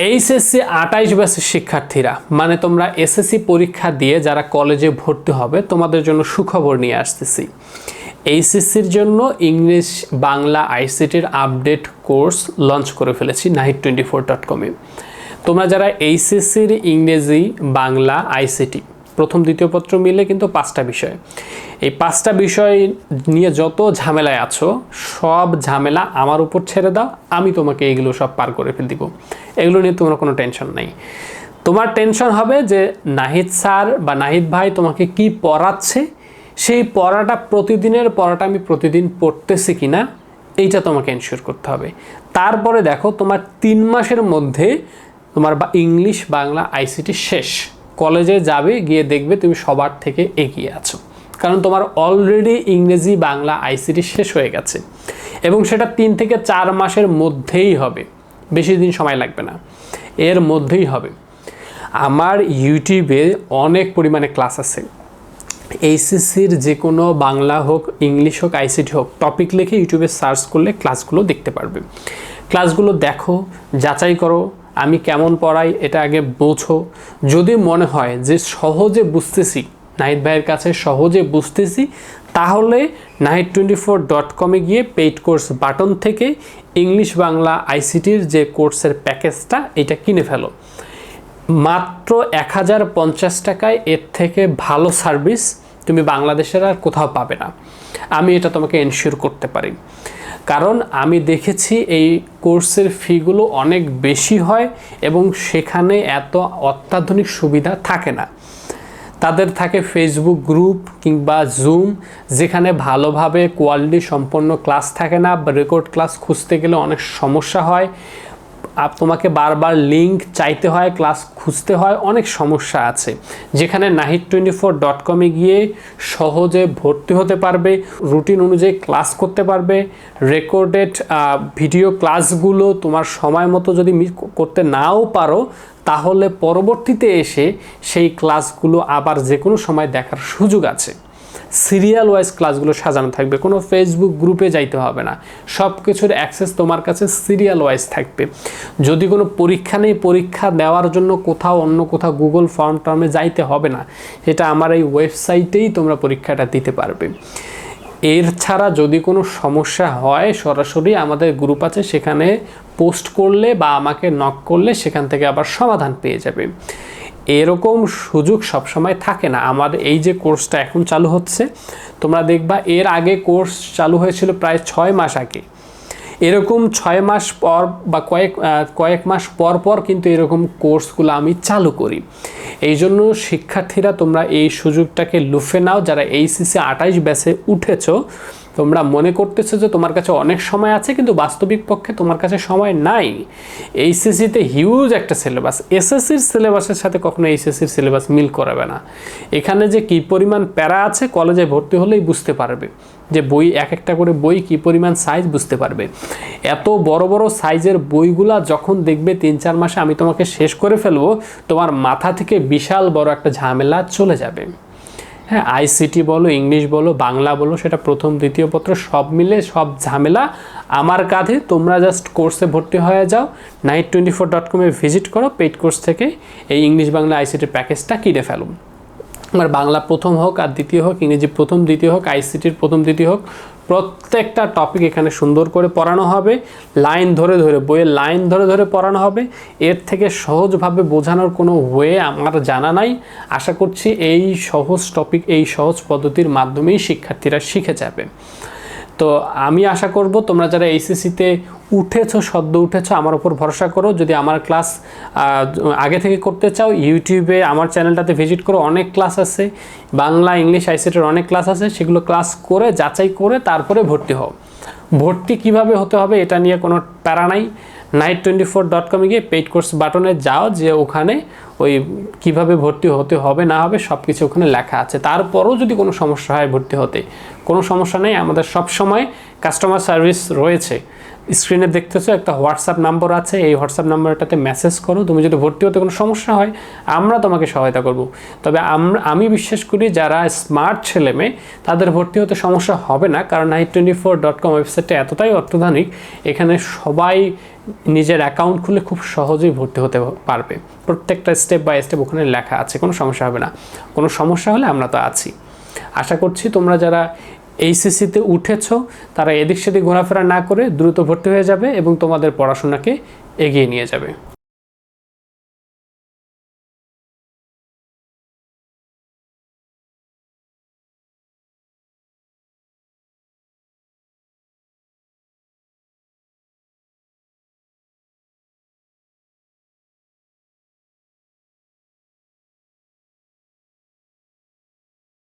HSC 28 ব্যাচের শিক্ষার্থীরা, মানে তোমরা এসএসসি পরীক্ষা দিয়ে যারা কলেজে ভর্তি হবে, তোমাদের জন্য সুখবর নিয়ে আসতেছি। এইচএসসির জন্য ইংলিশ বাংলা আইসিটির আপডেট কোর্স লঞ্চ করে ফেলেছি nahid24.com-এ। তোমরা যারা এইচএসসির ইংরেজি বাংলা আইসিটি প্রথম দ্বিতীয় পত্র মিলে কিন্তু 5টা বিষয়, এই 5টা বিষয় নিয়ে যত ঝামেলায় আছো সব ঝামেলা আমার উপর ছেড়ে দাও, আমি তোমাকে এগুলো সব পার করে ফেল দিব। এগুলো নিয়ে তোমার কোনো টেনশন নাই। তোমার টেনশন হবে যে নাহিদ স্যার বা নাহিদ ভাই তোমাকে কি পড়াচ্ছে, সেই পড়াটা প্রতিদিনের পড়াটা আমি প্রতিদিন পড়তেছি কিনা এইটা তোমাকে এনশিওর করতে হবে। তারপরে দেখো তোমার 3 মাসের মধ্যে তোমার ইংলিশ বাংলা আইসিটি শেষ। কলেজে যাবে, গিয়ে দেখবে তুমি সবার থেকে এগিয়ে আছো, কারণ তোমার অলরেডি ইংরেজি বাংলা আইসিটি শেষ হয়ে গেছে এবং সেটা 3 থেকে 4 মাসের মধ্যেই হবে, বেশি দিন সময় লাগবে না, এর মধ্যেই হবে। আমার ইউটিউবে অনেক পরিমাণে ক্লাস আছে। এইচএসসির যে কোনো বাংলা হোক, ইংলিশ হোক, আইসিটি হোক, টপিক লিখে ইউটিউবে সার্চ করলে ক্লাসগুলো দেখতে পারবে। ক্লাসগুলো দেখো, যাচাই করো আমি কেমন পড়াই, এটা আগে বোঝো। যদি মনে হয় যে সহজে বুঝতেছি, নাহিদ ভাইয়ের কাছে সহজে বুঝতেছি, তাহলে nahid24.com-এ গিয়ে পেইড কোর্স বাটন থেকে ইংলিশ বাংলা আইসিটির যে কোর্সের প্যাকেজটা এটা কিনে ফেলো। মাত্র 1050 টাকায় এর থেকে ভালো সার্ভিস তুমি বাংলাদেশের আর কোথাও পাবে না, আমি এটা তোমাকে এনশিওর করতে পারি। কারণ আমি দেখেছি এই কোর্সের ফিগুলো অনেক বেশি হয় এবং সেখানে এত অত্যাধুনিক সুবিধা থাকে না। তাদের থাকে ফেসবুক গ্রুপ কিংবা জুম, যেখানে ভালোভাবে কোয়ালিটি সম্পন্ন ক্লাস থাকে না, বা রেকর্ড ক্লাস খুঁজতে গেলে অনেক সমস্যা হয়, তোমাকে বারবার লিঙ্ক চাইতে হয়, ক্লাস খুঁজতে হয়, অনেক সমস্যা আছে। যেখানে nahid24.com-এ গিয়ে সহজে ভর্তি হতে পারবে, রুটিন অনুযায়ী ক্লাস করতে পারবে। রেকর্ডেড ভিডিও ক্লাসগুলো তোমার সময় মতো যদি করতে নাও পারো, তাহলে পরবর্তীতে এসে সেই ক্লাসগুলো আবার যে কোনো সময় দেখার সুযোগ আছে। সিরিয়াল ওয়াইজ ক্লাসগুলো সাজানো থাকবে, কোনো ফেসবুক গ্রুপে যাইতে হবে না, সব কিছুর অ্যাক্সেস তোমার কাছে সিরিয়াল ওয়াইজ থাকবে। যদি কোনো পরীক্ষা নেই, পরীক্ষা দেওয়ার জন্য কোথাও অন্য কোথাও গুগল ফর্ম টর্মে যাইতে হবে না, এটা আমার এই ওয়েবসাইটেই তোমরা পরীক্ষাটা দিতে পারবে। এর ছাড়া যদি কোনো সমস্যা হয়, সরাসরি আমাদের গ্রুপ আছে, সেখানে পোস্ট করলে বা আমাকে নক করলে সেখান থেকে আবার সমাধান পেয়ে যাবে। এরকম সুযোগ সবসময় থাকে না। আমার এই যে কোর্সটা এখন চালু হচ্ছে, তোমরা দেখবা এর আগে কোর্স চালু হয়েছিল প্রায় 6 মাস আগে। এরকম 6 মাস পর বা কয়েক মাস পর পর কিন্তু এরকম কোর্সগুলো আমি চালু করি। এই জন্য শিক্ষার্থীরা তোমরা এই সুযোগটাকে লুফে নাও। যারা এইচএসসি 28 ব্যাচে উঠেছো, তোমরা মনে করতেছো যে তোমার কাছে অনেক সময় আছে, কিন্তু বাস্তবিক পক্ষে তোমার কাছে সময় নাই। এইচএসসিতে হিউজ একটা সিলেবাস, এসএসসির সিলেবাসের সাথে কখনো এইচএসসির সিলেবাস মিল করাবে না। এখানে যে কী পরিমাণ প্যারা আছে, কলেজে ভর্তি হলেই বুঝতে পারবে যে বই এক একটা করে বই কী পরিমাণ সাইজ বুঝতে পারবে। এত বড় বড় সাইজের বইগুলা যখন দেখবে 3-4 মাসে আমি তোমাকে শেষ করে ফেলবো, তোমার মাথা থেকে বিশাল বড় একটা ঝামেলা চলে যাবে। হ্যাঁ, আইসিটি বলো, ইংলিশ বলো, বাংলা বলো, সেটা প্রথম দ্বিতীয় পত্র সব মিলে সব ঝামেলা আমার কাঁধে। তোমরা জাস্ট কোর্সে ভর্তি হয়ে যাও, nahid24.com-এ ভিজিট করো, পেইড কোর্স থেকে এই ইংলিশ বাংলা আইসিটির প্যাকেজটা কিনে ফেলো। আমার বাংলা প্রথম হোক আর দ্বিতীয় হোক, ইংরেজি প্রথম দ্বিতীয় হোক, আইসিটির প্রথম দ্বিতীয় হোক, প্রত্যেকটা টপিক এখানে সুন্দর করে পড়ানো হবে, লাইন ধরে ধরে, বইয়ের লাইন ধরে ধরে পড়ানো হবে। এর থেকে সহজভাবে বোঝানোর কোনো ওয়ে আমার জানা নাই। আশা করছি এই সহজ টপিক, এই সহজ পদ্ধতির মাধ্যমেই শিক্ষার্থীরা শিখে যাবে। তো আমি আশা করব তোমরা যারা এইচএসসিতে উঠেছো, সদ্য উঠেছো, আমার উপর ভরসা করো। যদি আমার ক্লাস আগে থেকে করতে চাও, ইউটিউবে আমার চ্যানেলটাতে ভিজিট করো, অনেক ক্লাস আছে, বাংলা ইংলিশ আইসিটির অনেক ক্লাস আছে, সেগুলো ক্লাস করে যাচাই করে তারপরে ভর্তি হও। ভর্তি কিভাবে হতে হবে এটা নিয়ে কোনো প্যারা নাই। nahid24.com-এ গিয়ে পেইড কোর্স বাটনে যাও, যে ওখানে ওই কিভাবে ভর্তি হতে হবে না হবে সব কিছু ওখানে লেখা আছে। তারপরও যদি কোনো সমস্যা হয় ভর্তি হতে, কোনো সমস্যা নেই, আমাদের সব সময় কাস্টমার সার্ভিস রয়েছে। স্ক্রিনে দেখতেছো একটা হোয়াটসঅ্যাপ নাম্বার আছে, এই হোয়াটসঅ্যাপ নাম্বারটাতে মেসেজ করো। তুমি যদি ভর্তি হতে কোনো সমস্যা হয় আমরা তোমাকে সহায়তা করব। তবে আমি বিশ্বাস করি যারা স্মার্ট ছেলেমেয়ে তাদের ভর্তি হতে সমস্যা হবে না, কারণ i24.com ওয়েবসাইটটা এতটাই অত্যাধুনিক, এখানে সবাই নিজের অ্যাকাউন্ট খুলে খুব সহজেই ভর্তি হতে পারবে। প্রত্যেকটা স্টেপ বাই স্টেপ ওখানে লেখা আছে, কোনো সমস্যা হবে না। কোনো সমস্যা হলে আমরা তো আছি। আশা করছি তোমরা যারা এইচএসসিতে উঠেছো তারা এদিক সেদিক ঘোরাফেরা না করে দ্রুত ভর্তি হয়ে যাবে এবং তোমাদের পড়াশোনাকে এগিয়ে নিয়ে যাবে।